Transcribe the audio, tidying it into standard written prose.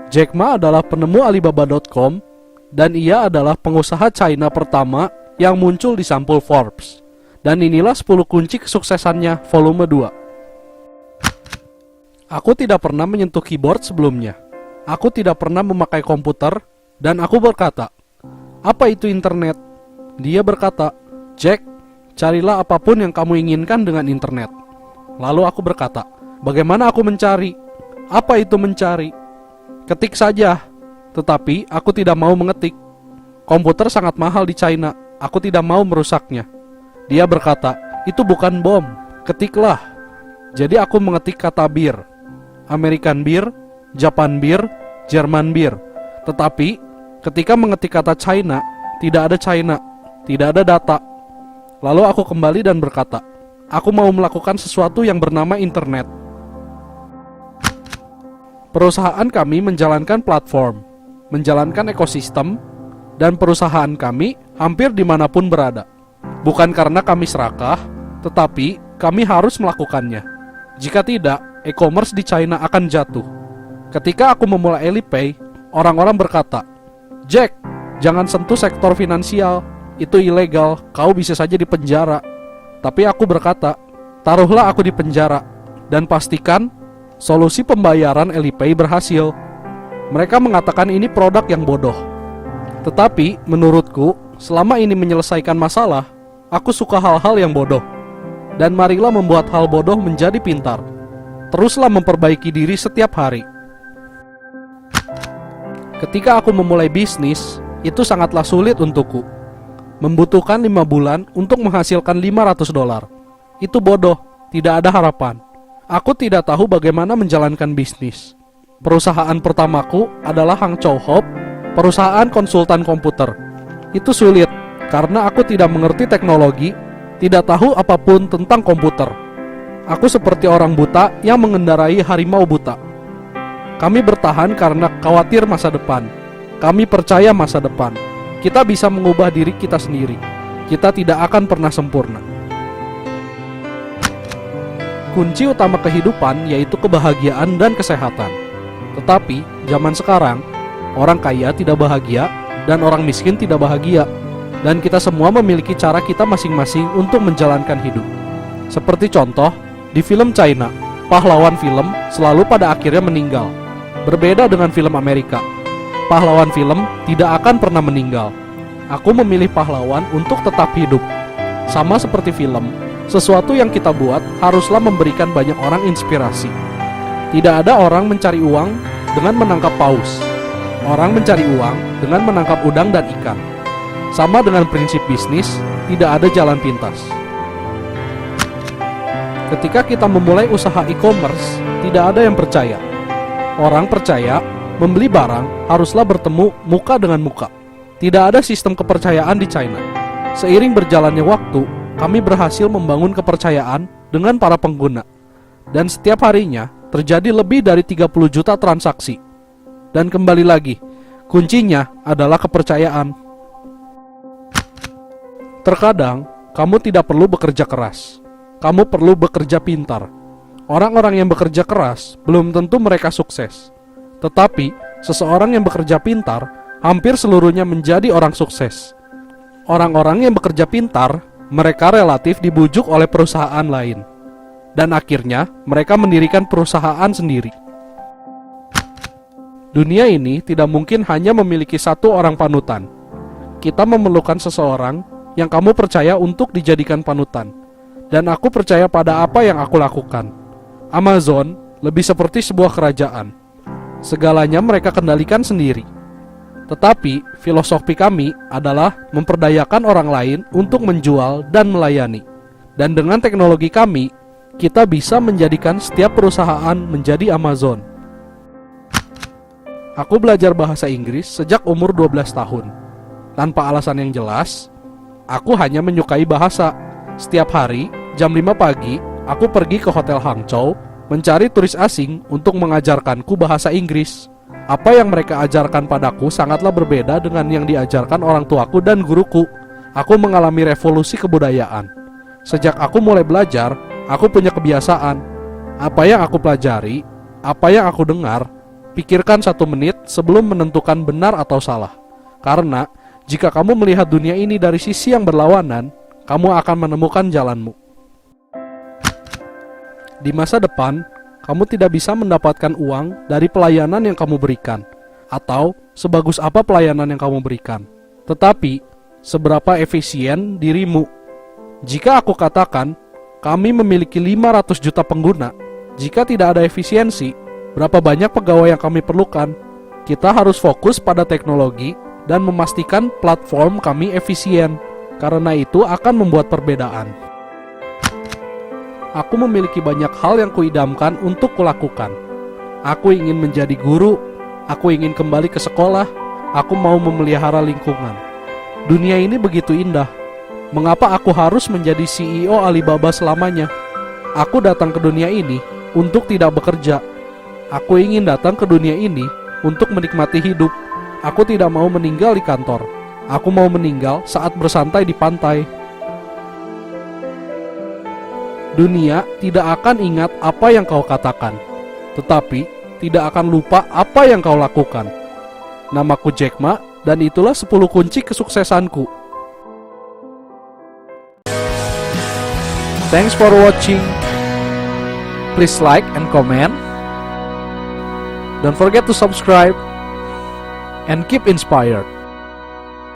Jack Ma adalah penemu Alibaba.com dan ia adalah pengusaha China pertama yang muncul di sampul Forbes. Dan inilah 10 kunci kesuksesannya volume 2. Aku tidak pernah menyentuh keyboard sebelumnya. Aku tidak pernah memakai komputer dan aku berkata, "Apa itu internet?" Dia berkata, "Jack, carilah apapun yang kamu inginkan dengan internet." Lalu aku berkata, "Bagaimana aku mencari? Apa itu mencari?" "Ketik saja." Tetapi aku tidak mau mengetik. Komputer sangat mahal di China. Aku tidak mau merusaknya. Dia berkata, "Itu bukan bom. Ketiklah." Jadi aku mengetik kata bir. American beer, Japan beer, German beer. Tetapi ketika mengetik kata China, tidak ada China, tidak ada data. Lalu aku kembali dan berkata, "Aku mau melakukan sesuatu yang bernama internet." Perusahaan kami menjalankan platform, menjalankan ekosistem, dan perusahaan kami hampir dimanapun berada. Bukan karena kami serakah, tetapi kami harus melakukannya. Jika tidak, e-commerce di China akan jatuh. Ketika aku memulai Alipay, orang-orang berkata, "Jack, jangan sentuh sektor finansial, itu ilegal, kau bisa saja dipenjara." Tapi aku berkata, "Taruhlah aku di penjara, dan pastikan solusi pembayaran Alipay berhasil." Mereka mengatakan ini produk yang bodoh. Tetapi menurutku, selama ini menyelesaikan masalah, aku suka hal-hal yang bodoh. Dan marilah membuat hal bodoh menjadi pintar. Teruslah memperbaiki diri setiap hari. Ketika aku memulai bisnis, itu sangatlah sulit untukku. Membutuhkan 5 bulan untuk menghasilkan $500. Itu bodoh, tidak ada harapan. Aku tidak tahu bagaimana menjalankan bisnis. Perusahaan pertamaku adalah Hang Chow Hop, perusahaan konsultan komputer. Itu sulit, karena aku tidak mengerti teknologi, tidak tahu apapun tentang komputer. Aku seperti orang buta yang mengendarai harimau buta. Kami bertahan karena khawatir masa depan. Kami percaya masa depan. Kita bisa mengubah diri kita sendiri. Kita tidak akan pernah sempurna. Kunci utama kehidupan yaitu kebahagiaan dan kesehatan. Tetapi, zaman sekarang, orang kaya tidak bahagia dan orang miskin tidak bahagia. Dan kita semua memiliki cara kita masing-masing untuk menjalankan hidup. Seperti contoh, di film China, pahlawan film selalu pada akhirnya meninggal. Berbeda dengan film Amerika, pahlawan film tidak akan pernah meninggal. Aku memilih pahlawan untuk tetap hidup. Sama seperti film, sesuatu yang kita buat haruslah memberikan banyak orang inspirasi. Tidak ada orang mencari uang dengan menangkap paus. Orang mencari uang dengan menangkap udang dan ikan. Sama dengan prinsip bisnis, tidak ada jalan pintas. Ketika kita memulai usaha e-commerce, tidak ada yang percaya. Orang percaya membeli barang haruslah bertemu muka dengan muka. Tidak ada sistem kepercayaan di China. Seiring berjalannya waktu, kami berhasil membangun kepercayaan dengan para pengguna. Dan setiap harinya terjadi lebih dari 30 juta transaksi. Dan kembali lagi, kuncinya adalah kepercayaan. Terkadang, kamu tidak perlu bekerja keras. Kamu perlu bekerja pintar. Orang-orang yang bekerja keras belum tentu mereka sukses. Tetapi, seseorang yang bekerja pintar hampir seluruhnya menjadi orang sukses. Orang-orang yang bekerja pintar, mereka relatif dibujuk oleh perusahaan lain. Dan akhirnya, mereka mendirikan perusahaan sendiri. Dunia ini tidak mungkin hanya memiliki satu orang panutan. Kita memerlukan seseorang yang kamu percaya untuk dijadikan panutan. Dan aku percaya pada apa yang aku lakukan. Amazon lebih seperti sebuah kerajaan. Segalanya mereka kendalikan sendiri. Tetapi filosofi kami adalah memperdayakan orang lain untuk menjual dan melayani. Dan dengan teknologi kami, kita bisa menjadikan setiap perusahaan menjadi Amazon. Aku belajar bahasa Inggris sejak umur 12 tahun. Tanpa alasan yang jelas, aku hanya menyukai bahasa. Setiap hari, jam 5 pagi, aku pergi ke Hotel Hangzhou mencari turis asing untuk mengajarkanku bahasa Inggris. Apa yang mereka ajarkan padaku sangatlah berbeda dengan yang diajarkan orang tuaku dan guruku. Aku mengalami revolusi kebudayaan. Sejak aku mulai belajar, aku punya kebiasaan. Apa yang aku pelajari, apa yang aku dengar, Pikirkan 1 menit sebelum menentukan benar atau salah. Karena jika kamu melihat dunia ini dari sisi yang berlawanan, kamu akan menemukan jalanmu. Di masa depan, kamu tidak bisa mendapatkan uang dari pelayanan yang kamu berikan, atau sebagus apa pelayanan yang kamu berikan. Tetapi, seberapa efisien dirimu. Jika aku katakan, kami memiliki 500 juta pengguna, jika tidak ada efisiensi, berapa banyak pegawai yang kami perlukan? Kita harus fokus pada teknologi dan memastikan platform kami efisien, karena itu akan membuat perbedaan. Aku memiliki banyak hal yang kuidamkan untuk kulakukan. Aku ingin menjadi guru, aku ingin kembali ke sekolah, aku mau memelihara lingkungan. Dunia ini begitu indah. Mengapa aku harus menjadi CEO Alibaba selamanya? Aku datang ke dunia ini untuk tidak bekerja. Aku ingin datang ke dunia ini untuk menikmati hidup. Aku tidak mau meninggal di kantor. Aku mau meninggal saat bersantai di pantai. Dunia tidak akan ingat apa yang kau katakan, tetapi tidak akan lupa apa yang kau lakukan. Namaku Jack Ma, dan itulah 10 kunci kesuksesanku. Thanks for watching. Please like and comment. Don't forget to subscribe and keep inspired.